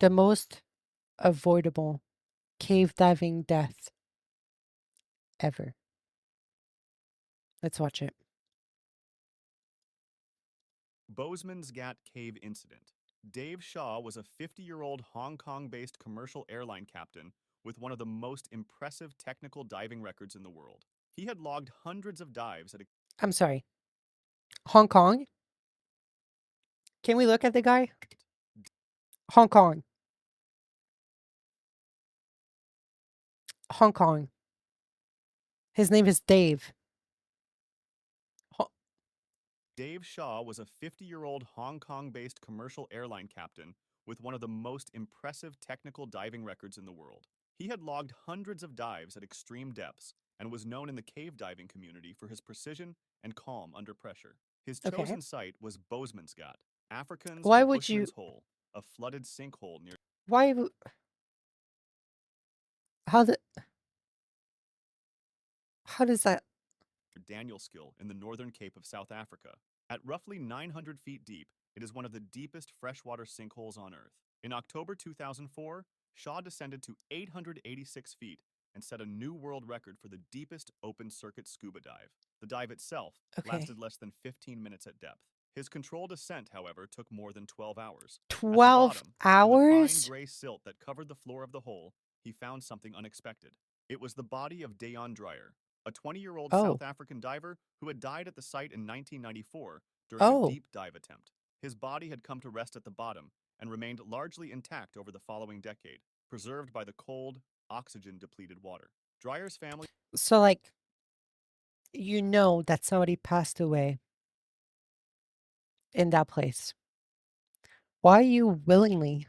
The most avoidable cave diving death ever. Let's watch it. Bozeman's Ghat Cave Incident. Dave Shaw was a 50-year-old Hong Kong-based commercial airline captain with one of the most impressive technical diving records in the world. He had logged hundreds of dives at I'm sorry. Hong Kong? Can we look at the guy? Hong Kong. Hong Kong. His name is Dave. Dave Shaw was a 50-year-old Hong Kong-based commercial airline captain with one of the most impressive technical diving records in the world. He had logged hundreds of dives at extreme depths and was known in the cave diving community for his precision and calm under pressure. His Okay. chosen site was Bozeman's Ghat, Africans Why or would you? Bushman's Hole, a flooded sinkhole near Why? How the? How does that? Danielskill in the northern Cape of South Africa. At roughly 900 feet deep, it is one of the deepest freshwater sinkholes on Earth. In October 2004, Shaw descended to 886 feet and set a new world record for the deepest open-circuit scuba dive. The dive itself Okay. lasted less than 15 minutes at depth. His controlled ascent, however, took more than 12 hours. At the 12 bottom, in the fine hours? gray silt that covered the floor of the hole, he found something unexpected. It was the body of Dayon Dreyer, a 20-year-old Oh. South African diver who had died at the site in 1994 during a Oh. deep dive attempt. His body had come to rest at the bottom and remained largely intact over the following decade, preserved by the cold, oxygen-depleted water. Dreyer's family So, like, you know that somebody passed away in that place. Why are you willingly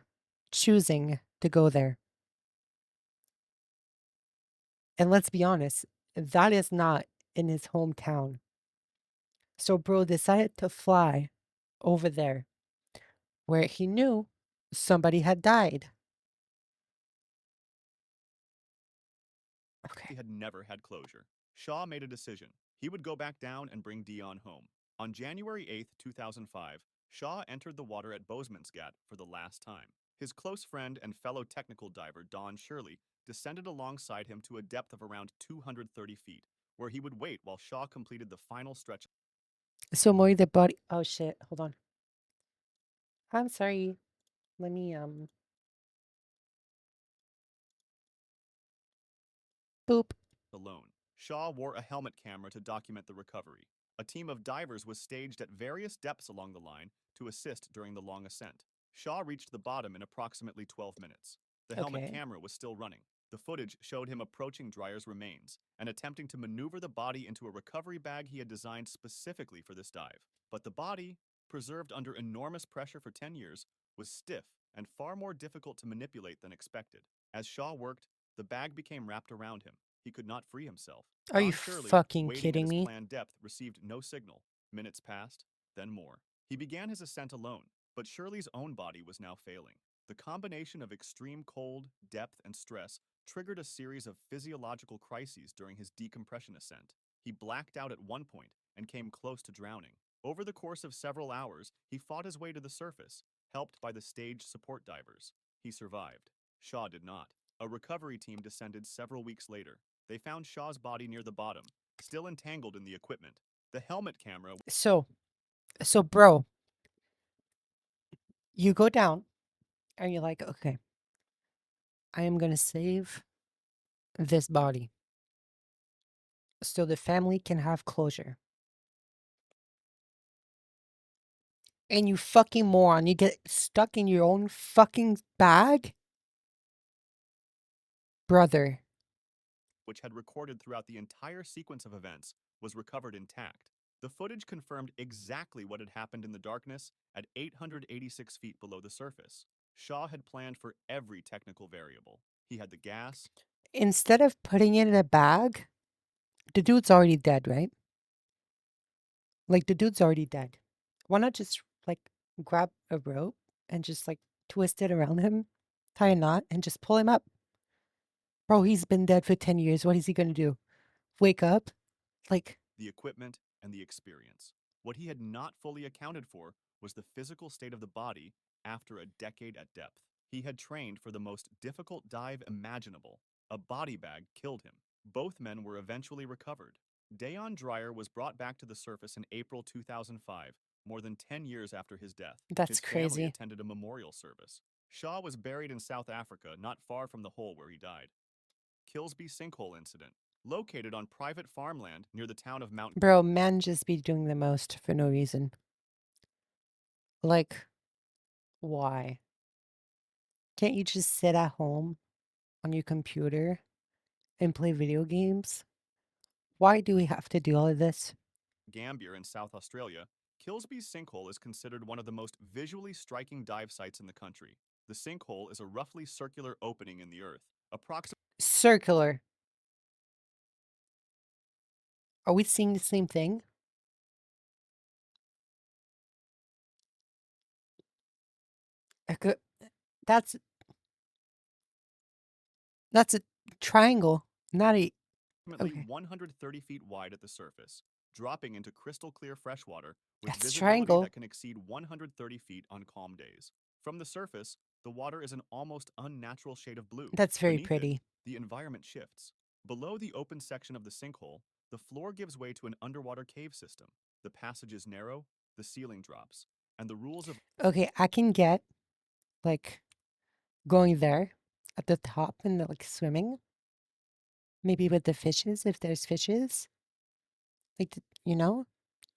choosing to go there? And let's be honest, that is not in his hometown. So, bro decided to fly over there where he knew somebody had died. Okay. had never had closure. Shaw made a decision. He would go back down and bring Dion home. On January 8, 2005, Shaw entered the water at Bozeman's Ghat for the last time. His close friend and fellow technical diver Don Shirley descended alongside him to a depth of around 230 feet, where he would wait while Shaw completed the final stretch. So, Maury, the body. Oh, shit. Hold on. I'm sorry. Let me, boop. Alone. Shaw wore a helmet camera to document the recovery. A team of divers was staged at various depths along the line to assist during the long ascent. Shaw reached the bottom in approximately 12 minutes. The helmet Okay. camera was still running. The footage showed him approaching Dreyer's remains and attempting to maneuver the body into a recovery bag he had designed specifically for this dive. But the body, preserved under enormous pressure for 10 years, was stiff and far more difficult to manipulate than expected. As Shaw worked, the bag became wrapped around him. He could not free himself. Are you Don Shirley, fucking waiting at kidding his me? planned depth, received no signal. Minutes passed, then more. He began his ascent alone, but Shirley's own body was now failing. The combination of extreme cold, depth, and stress triggered a series of physiological crises during his decompression ascent. He blacked out at one point and came close to drowning. Over the course of several hours, he fought his way to the surface, helped by the staged support divers. He survived. Shaw did not. A recovery team descended several weeks later. They found Shaw's body near the bottom, still entangled in the equipment. The helmet camera So, bro, you go down and you're like, okay, I am going to save this body so the family can have closure. And you fucking moron, you get stuck in your own fucking bag? Brother. which had recorded throughout the entire sequence of events, was recovered intact. The footage confirmed exactly what had happened in the darkness at 886 feet below the surface. Shaw had planned for every technical variable. He had the gas, Instead of putting it in a bag, the dude's already dead, right? Like, the dude's already dead. Why not just, like, grab a rope and just, like, twist it around him, tie a knot, and just pull him up? Bro, he's been dead for 10 years. What is he gonna do? Wake up? Like, the equipment, and the experience. What he had not fully accounted for was the physical state of the body after a decade at depth. He had trained for the most difficult dive imaginable. A body bag killed him. Both men were eventually recovered. Dayon Dreyer was brought back to the surface in April 2005, more than 10 years after his death. That's His family crazy. attended a memorial service. Shaw was buried in South Africa, not far from the hole where he died. Kilsby Sinkhole Incident. Located on private farmland near the town of Mount Bro, men just be doing the most for no reason. Like, why? Can't you just sit at home on your computer and play video games? Why do we have to do all of this? Gambier in South Australia, Kilsby's sinkhole is considered one of the most visually striking dive sites in the country. The sinkhole is a roughly circular opening in the earth, approximately Circular. Are we seeing the same thing? I could, that's that's a triangle, not a okay. 130 feet wide at the surface, dropping into crystal clear freshwater with That's visibility triangle. that can exceed 130 feet on calm days. From the surface, the water is an almost unnatural shade of blue. That's very Beneath it, pretty. the environment shifts. Below the open section of the sinkhole, the floor gives way to an underwater cave system. The passage is narrow, the ceiling drops, and the rules of Okay, I can get like going there at the top and like swimming, maybe with the fishes if there's fishes, like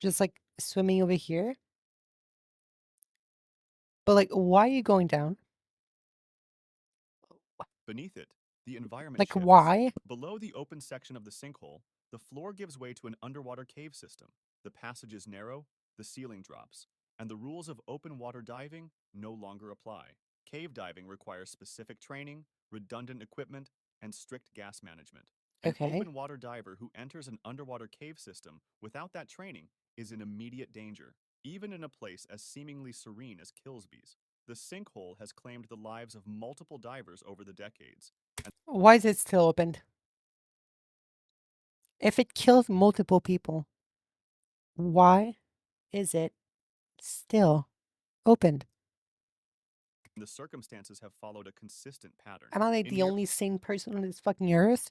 just like swimming over here. But like, why are you going down? Beneath it, the environment Like, shifts. why? Below the open section of the sinkhole, the floor gives way to an underwater cave system. The passage is narrow, the ceiling drops, and the rules of open water diving no longer apply. Cave diving requires specific training, redundant equipment, and strict gas management. An Okay. open water diver who enters an underwater cave system without that training is in immediate danger, even in a place as seemingly serene as Kilsby's. The sinkhole has claimed the lives of multiple divers over the decades. Why is it still opened? If it kills multiple people, why is it still opened? The circumstances have followed a consistent pattern. Am I like In the only sane person on this fucking earth?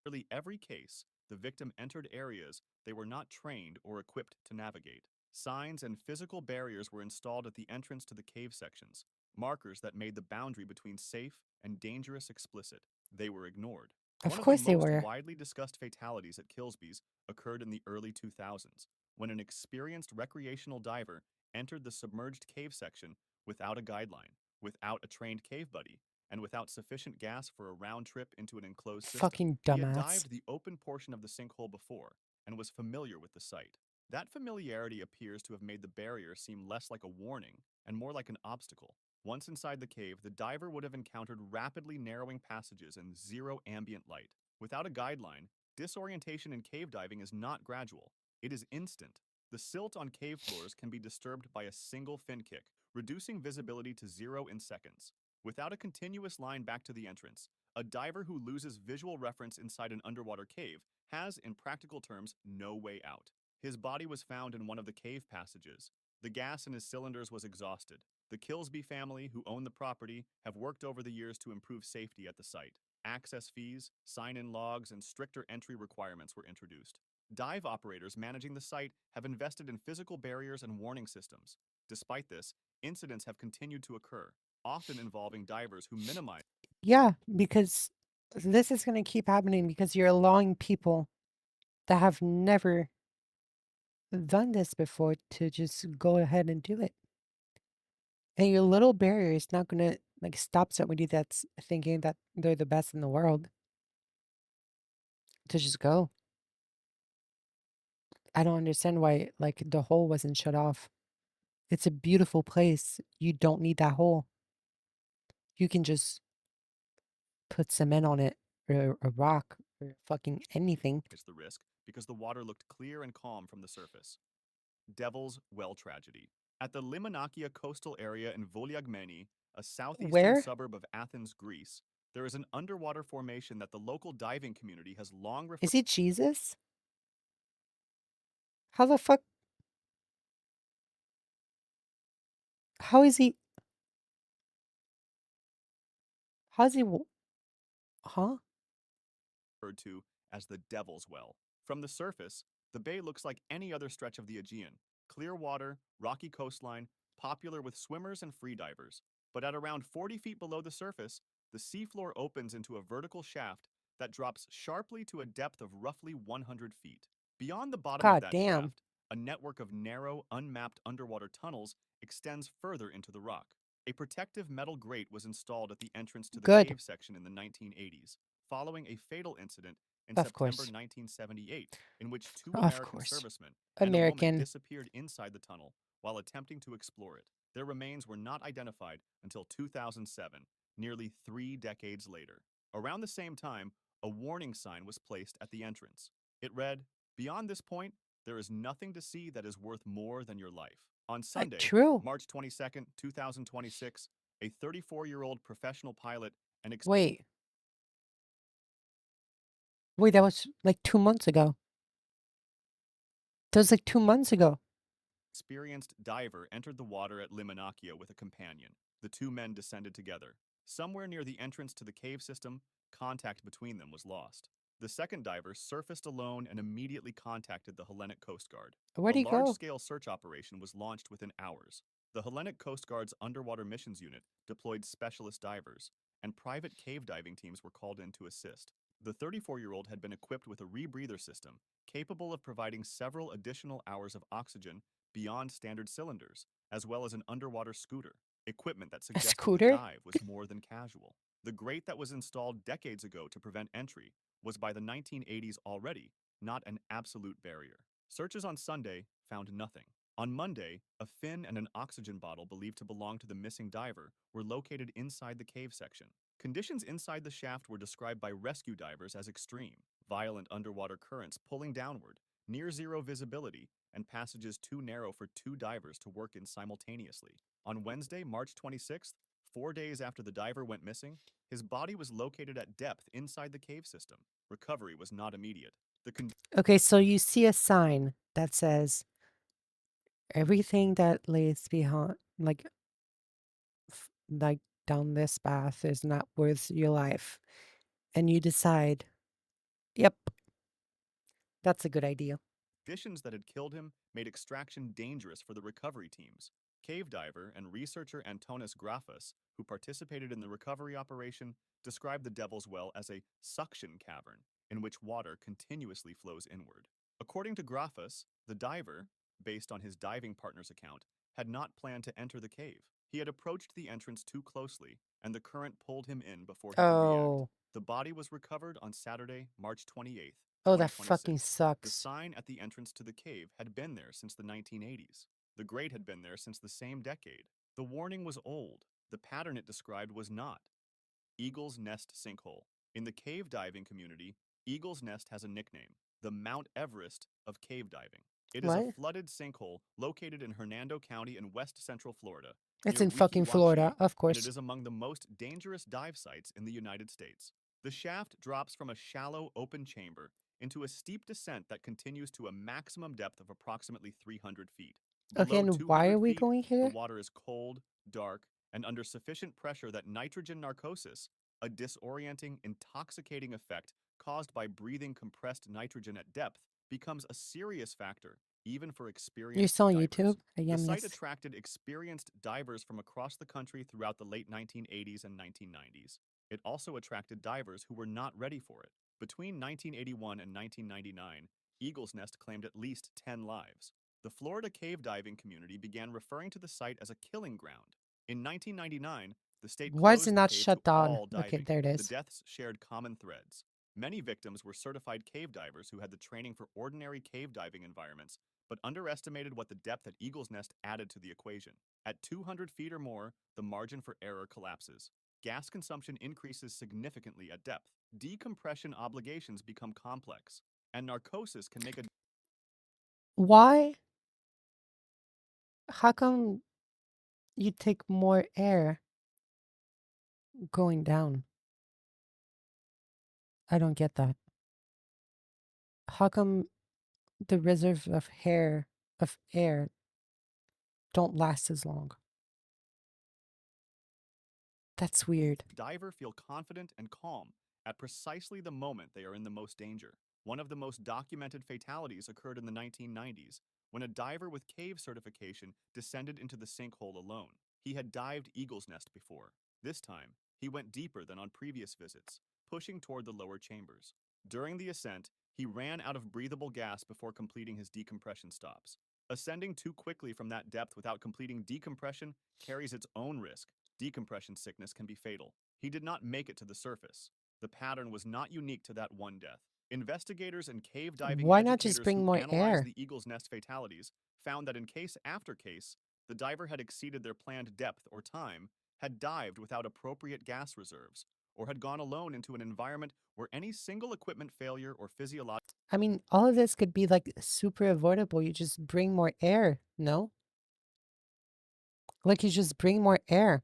nearly every case, the victim entered areas they were not trained or equipped to navigate. Signs and physical barriers were installed at the entrance to the cave sections, markers that made the boundary between safe and dangerous explicit. They were ignored. Of One of the course they most were. widely discussed fatalities at Kilsby's occurred in the early 2000s, when an experienced recreational diver entered the submerged cave section without a guideline, without a trained cave buddy, and without sufficient gas for a round trip into an enclosed system. Fucking He had dumbass. dived the open portion of the sinkhole before and was familiar with the site. That familiarity appears to have made the barrier seem less like a warning and more like an obstacle. Once inside the cave, the diver would have encountered rapidly narrowing passages and zero ambient light. Without a guideline, disorientation in cave diving is not gradual, it is instant. The silt on cave floors can be disturbed by a single fin kick, reducing visibility to zero in seconds. Without a continuous line back to the entrance, a diver who loses visual reference inside an underwater cave has, in practical terms, no way out. His body was found in one of the cave passages. The gas in his cylinders was exhausted. The Kilsby family, who own the property, have worked over the years to improve safety at the site. Access fees, sign-in logs, and stricter entry requirements were introduced. Dive operators managing the site have invested in physical barriers and warning systems. Despite this, incidents have continued to occur, often involving divers who minimize Yeah, because this is going to keep happening because you're allowing people that have never done this before to just go ahead and do it. And your little barrier is not going to like stop somebody that's thinking that they're the best in the world to just go. I don't understand why like the hole wasn't shut off. It's a beautiful place. You don't need that hole. You can just put cement on it or a rock or fucking anything. the risk because the water looked clear and calm from the surface. Devil's Well tragedy. At the Limonachia coastal area in Vouliagmeni, a southeastern Where? suburb of Athens, Greece, there is an underwater formation that the local diving community has long referred Is it Jesus? How the fuck? How is he? How's he? Huh? referred to as the Devil's Well. From the surface, the bay looks like any other stretch of the Aegean. Clear water, rocky coastline, popular with swimmers and freedivers. But at around 40 feet below the surface, the seafloor opens into a vertical shaft that drops sharply to a depth of roughly 100 feet. Beyond the bottom of God that damn. shaft, a network of narrow, unmapped underwater tunnels extends further into the rock. A protective metal grate was installed at the entrance to the Good. cave section in the 1980s, following a fatal incident in Of September course. 1978, in which two Of American course. servicemen and a woman American. disappeared inside the tunnel while attempting to explore it. Their remains were not identified until 2007, nearly 3 decades later. Around the same time, a warning sign was placed at the entrance. It read, "Beyond this point, there is nothing to see that is worth more than your life." On Sunday, True. March 22nd, 2026, a 34-year-old professional pilot and Wait. Wait, that was like 2 months ago. That was like 2 months ago. experienced diver entered the water at Limonacchia with a companion. The two men descended together. Somewhere near the entrance to the cave system, contact between them was lost. The second diver surfaced alone and immediately contacted the Hellenic Coast Guard. Where'd A he go? large-scale search operation was launched within hours. The Hellenic Coast Guard's Underwater Missions Unit deployed specialist divers, and private cave diving teams were called in to assist. The 34-year-old had been equipped with a rebreather system capable of providing several additional hours of oxygen beyond standard cylinders, as well as an underwater scooter, equipment that A suggested the scooter? dive was more than casual. The grate that was installed decades ago to prevent entry was by the 1980s already not an absolute barrier. Searches on Sunday found nothing. On Monday, a fin and an oxygen bottle believed to belong to the missing diver were located inside the cave section. Conditions inside the shaft were described by rescue divers as extreme: violent underwater currents pulling downward, near zero visibility, and passages too narrow for two divers to work in simultaneously. On Wednesday, March 26th, 4 days after the diver went missing, his body was located at depth inside the cave system. Recovery was not immediate. The Okay, so you see a sign that says everything that lays behind, like down this path is not worth your life. And you decide, yep, that's a good idea. conditions that had killed him made extraction dangerous for the recovery teams. Cave diver and researcher Antonis Grafus, who participated in the recovery operation, described the Devil's Well as a suction cavern in which water continuously flows inward. According to Grafus, the diver, based on his diving partner's account, had not planned to enter the cave. He had approached the entrance too closely, and the current pulled him in before he could react. Oh, The body was recovered on Saturday, March 28th, oh, that fucking 2026. The sucks. sign at the entrance to the cave had been there since the 1980s. The grate had been there since the same decade. The warning was old. The pattern it described was not. Eagle's Nest Sinkhole. In the cave diving community, Eagle's Nest has a nickname: the Mount Everest of cave diving. It is a What? flooded sinkhole located in Hernando County in west central Florida, It's near in Weeki fucking Florida, Wachee, of and it course. is among the most dangerous dive sites in the United States. The shaft drops from a shallow, open chamber into a steep descent that continues to a maximum depth of approximately 300 feet. Okay, Below and why are 200 we feet, going the here? water is cold, dark, and under sufficient pressure that nitrogen narcosis, a disorienting, intoxicating effect caused by breathing compressed nitrogen at depth, becomes a serious factor, even for You're experienced still on YouTube? divers. I The am, site yes. attracted experienced divers from across the country throughout the late 1980s and 1990s. It also attracted divers who were not ready for it. Between 1981 and 1999, Eagle's Nest claimed at least 10 lives. The Florida cave diving community began referring to the site as a killing ground. In 1999, the state Why is it closed the not cave to shut down? all Okay, diving. there it The is. deaths shared common threads. Many victims were certified cave divers who had the training for ordinary cave diving environments, but underestimated what the depth at Eagle's Nest added to the equation. At 200 feet or more, the margin for error collapses. Gas consumption increases significantly at depth. Decompression obligations become complex, and narcosis can make a Why? How come you take more air going down? I don't get that. How come the reserve of air don't last as long? That's weird. Diver feel confident and calm at precisely the moment they are in the most danger. One of the most documented fatalities occurred in the 1990s when a diver with cave certification descended into the sinkhole alone. He had dived Eagle's Nest before. This time, he went deeper than on previous visits, pushing toward the lower chambers. During the ascent, he ran out of breathable gas before completing his decompression stops. Ascending too quickly from that depth without completing decompression carries its own risk. Decompression sickness can be fatal. He did not make it to the surface. The pattern was not unique to that one death. Investigators and cave diving Why not just educators bring who more analyzed air? the Eagle's Nest fatalities found that in case after case, the diver had exceeded their planned depth or time, had dived without appropriate gas reserves, or had gone alone into an environment where any single equipment failure or physiological I mean, all of this could be like super avoidable. You just bring more air, no? Like you just bring more air.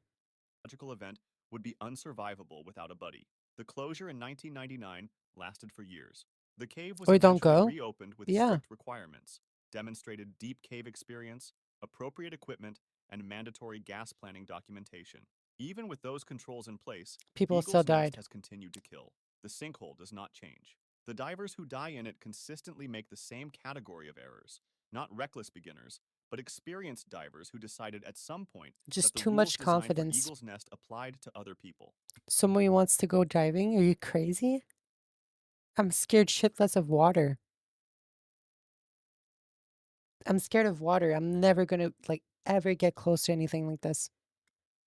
event would be unsurvivable without a buddy. The closure in 1999 lasted for years. The cave was Or don't eventually go. reopened with Yeah. strict requirements, demonstrated deep cave experience, appropriate equipment, and mandatory gas planning documentation. Even with those controls in place, People still Eagle's Nest died. has continued to kill. The sinkhole does not change. The divers who die in it consistently make the same category of errors, not reckless beginners, but experienced divers who decided at some point that Just the too rules much designed for confidence. Eagle's Nest applied to other people. Somebody wants to go diving? Are you crazy? I'm scared shitless of water. I'm scared of water. I'm never gonna like ever get close to anything like this.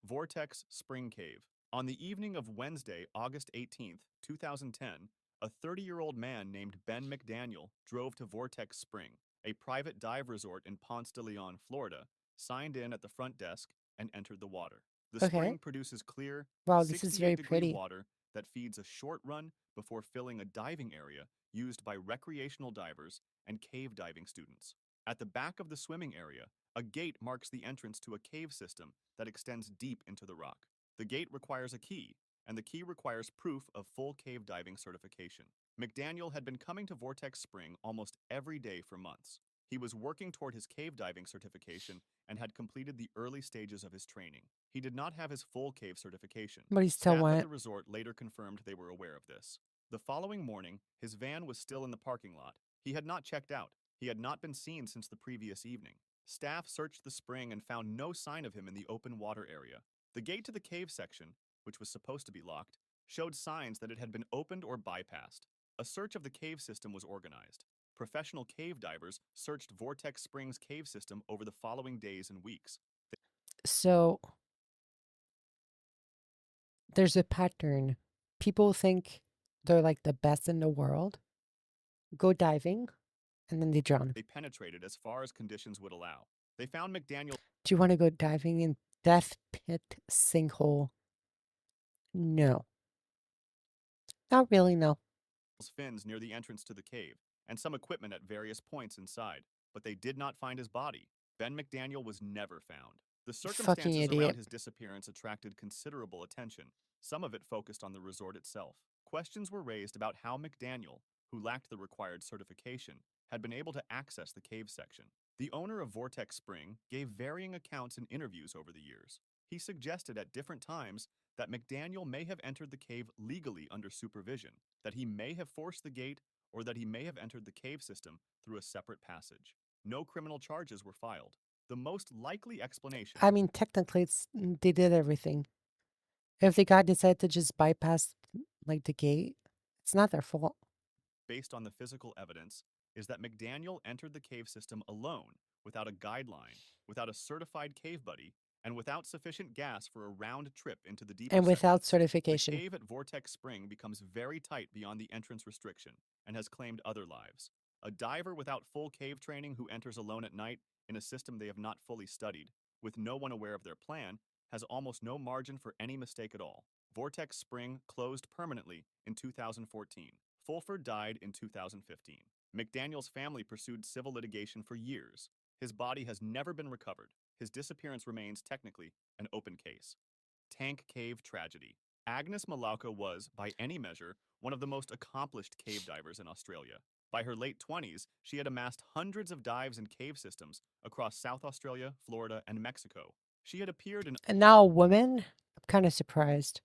Vortex Spring Cave. On the evening of Wednesday, August 18th, 2010, a 30-year-old man named Ben McDaniel drove to Vortex Spring, a private dive resort in Ponce de Leon, Florida, signed in at the front desk, and entered the water. The Okay. spring produces clear, Wow, this is very 68-degree pretty. water that feeds a short run before filling a diving area used by recreational divers and cave diving students. At the back of the swimming area, a gate marks the entrance to a cave system that extends deep into the rock. The gate requires a key, and the key requires proof of full cave diving certification. McDaniel had been coming to Vortex Spring almost every day for months. He was working toward his cave diving certification and had completed the early stages of his training. He did not have his full cave certification. But he still Staff at went. the resort later confirmed they were aware of this. The following morning, his van was still in the parking lot. He had not checked out. He had not been seen since the previous evening. Staff searched the spring and found no sign of him in the open water area. The gate to the cave section, which was supposed to be locked, showed signs that it had been opened or bypassed. A search of the cave system was organized. Professional cave divers searched Vortex Springs cave system over the following days and weeks. So there's a pattern. People think they're like the best in the world, go diving, and then they drown. They penetrated as far as conditions would allow. They found McDaniel Do you want to go diving in death pit sinkhole? No. Not really, no. fins near the entrance to the cave, and some equipment at various points inside, but they did not find his body. Ben McDaniel was never found. The You fucking circumstances around idiot. his disappearance attracted considerable attention, some of it focused on the resort itself. Questions were raised about how McDaniel, who lacked the required certification, had been able to access the cave section. The owner of Vortex Spring gave varying accounts in interviews over the years. He suggested at different times that McDaniel may have entered the cave legally under supervision, that he may have forced the gate, or that he may have entered the cave system through a separate passage. No criminal charges were filed. The most likely explanation, I mean, technically, they did everything. If the guy decided to just bypass like the gate, it's not their fault. based on the physical evidence, is that McDaniel entered the cave system alone, without a guideline, without a certified cave buddy, and without sufficient gas for a round trip into the deeper And without sections. The certification. cave at Vortex Spring becomes very tight beyond the entrance restriction and has claimed other lives. A diver without full cave training who enters alone at night in a system they have not fully studied, with no one aware of their plan, has almost no margin for any mistake at all. Vortex Spring closed permanently in 2014. Fulford died in 2015. McDaniel's family pursued civil litigation for years. His body has never been recovered. His disappearance remains technically an open case. Tank Cave Tragedy. Agnes Malauka was, by any measure, one of the most accomplished cave divers in Australia. By her late 20s, she had amassed hundreds of dives in cave systems across South Australia, Florida, and Mexico. She had appeared in And now a woman kind of surprised.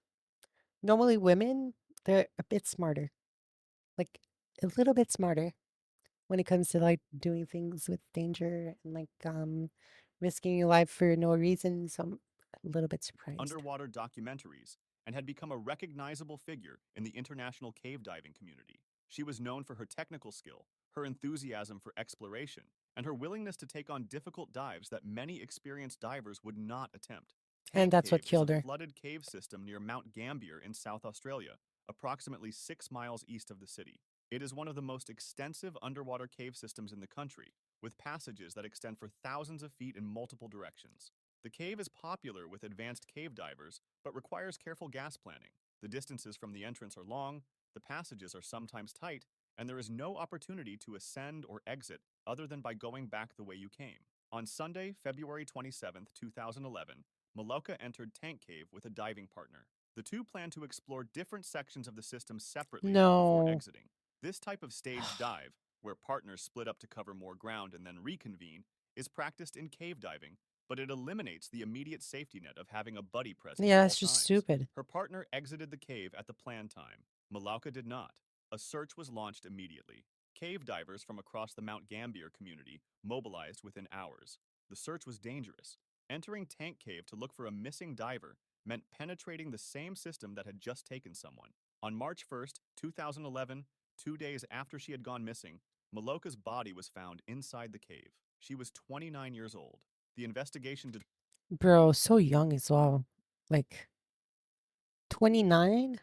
Normally, women, they're a bit smarter, like a little bit smarter when it comes to like doing things with danger and like risking your life for no reason. So I'm a little bit surprised. Underwater documentaries and had become a recognizable figure in the international cave diving community. She was known for her technical skill, her enthusiasm for exploration, and her willingness to take on difficult dives that many experienced divers would not attempt. And Tank that's what Cave is a killed her. flooded cave system near Mount Gambier in South Australia, approximately 6 miles east of the city. It is one of the most extensive underwater cave systems in the country, with passages that extend for thousands of feet in multiple directions. The cave is popular with advanced cave divers, but requires careful gas planning. The distances from the entrance are long, the passages are sometimes tight, and there is no opportunity to ascend or exit other than by going back the way you came. On Sunday, February 27, 2011, Maloka entered Tank Cave with a diving partner. The two plan to explore different sections of the system separately before No. exiting. This type of staged dive, where partners split up to cover more ground and then reconvene, is practiced in cave diving, but it eliminates the immediate safety net of having a buddy present at Yeah, all that's just times. stupid. Her partner exited the cave at the planned time. Malauka did not. A search was launched immediately. Cave divers from across the Mount Gambier community mobilized within hours. The search was dangerous. Entering Tank Cave to look for a missing diver meant penetrating the same system that had just taken someone. On March 1st, 2011, 2 days after she had gone missing, Maloka's body was found inside the cave. She was 29 years old. The investigation Bro, so young as well. Like 29?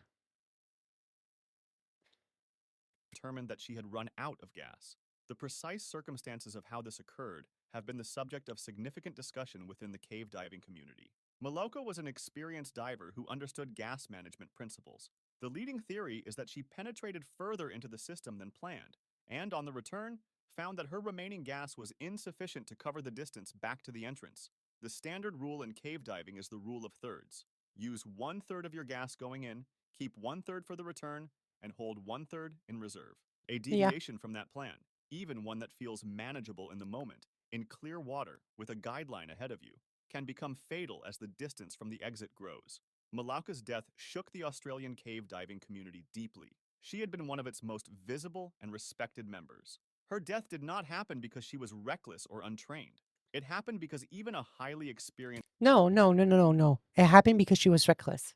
determined that she had run out of gas. The precise circumstances of how this occurred have been the subject of significant discussion within the cave diving community. Maloka was an experienced diver who understood gas management principles. The leading theory is that she penetrated further into the system than planned, and on the return, found that her remaining gas was insufficient to cover the distance back to the entrance. The standard rule in cave diving is the rule of thirds. Use 1/3 of your gas going in, keep 1/3 for the return, and hold 1/3 in reserve. A Yeah. deviation from that plan, even one that feels manageable in the moment, in clear water with a guideline ahead of you, can become fatal as the distance from the exit grows. Malauka's death shook the Australian cave diving community deeply. She had been one of its most visible and respected members. Her death did not happen because she was reckless or untrained. It happened because even a highly experienced No, no, no, no, no, no. It happened because she was reckless.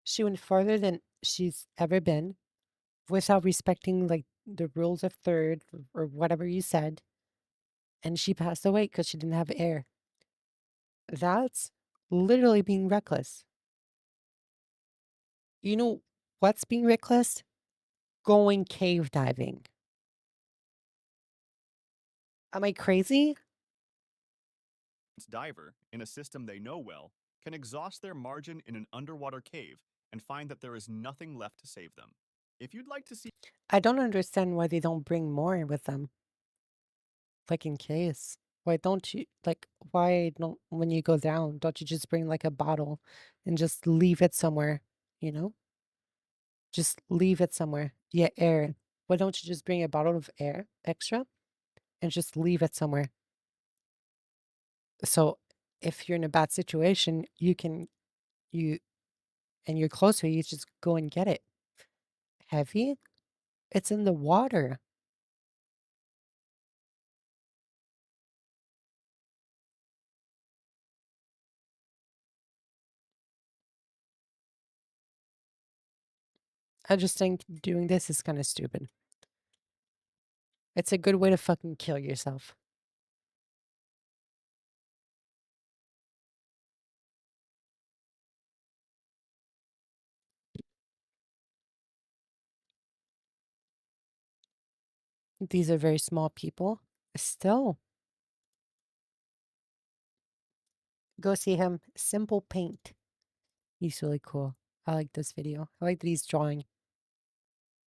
She went farther than she's ever been without respecting like the rules of third or whatever you said, and she passed away because she didn't have air. That's literally being reckless. You know what's being reckless? Going cave diving. Am I crazy? diver, in a system they know well, can exhaust their margin in an underwater cave and find that there is nothing left to save them. If you'd like to see I don't understand why they don't bring more with them, like in case. Why don't you like? Why don't when you go down? Don't you just bring like a bottle and just leave it somewhere? You know, just leave it somewhere. Yeah, air. Why don't you just bring a bottle of air extra and just leave it somewhere? So if you're in a bad situation, you and you're close to it, you just go and get it. Heavy? It's in the water. I just think doing this is kind of stupid. It's a good way to fucking kill yourself. These are very small people. Still, go see him. Simple Paint. He's really cool. I like this video. I like that he's drawing.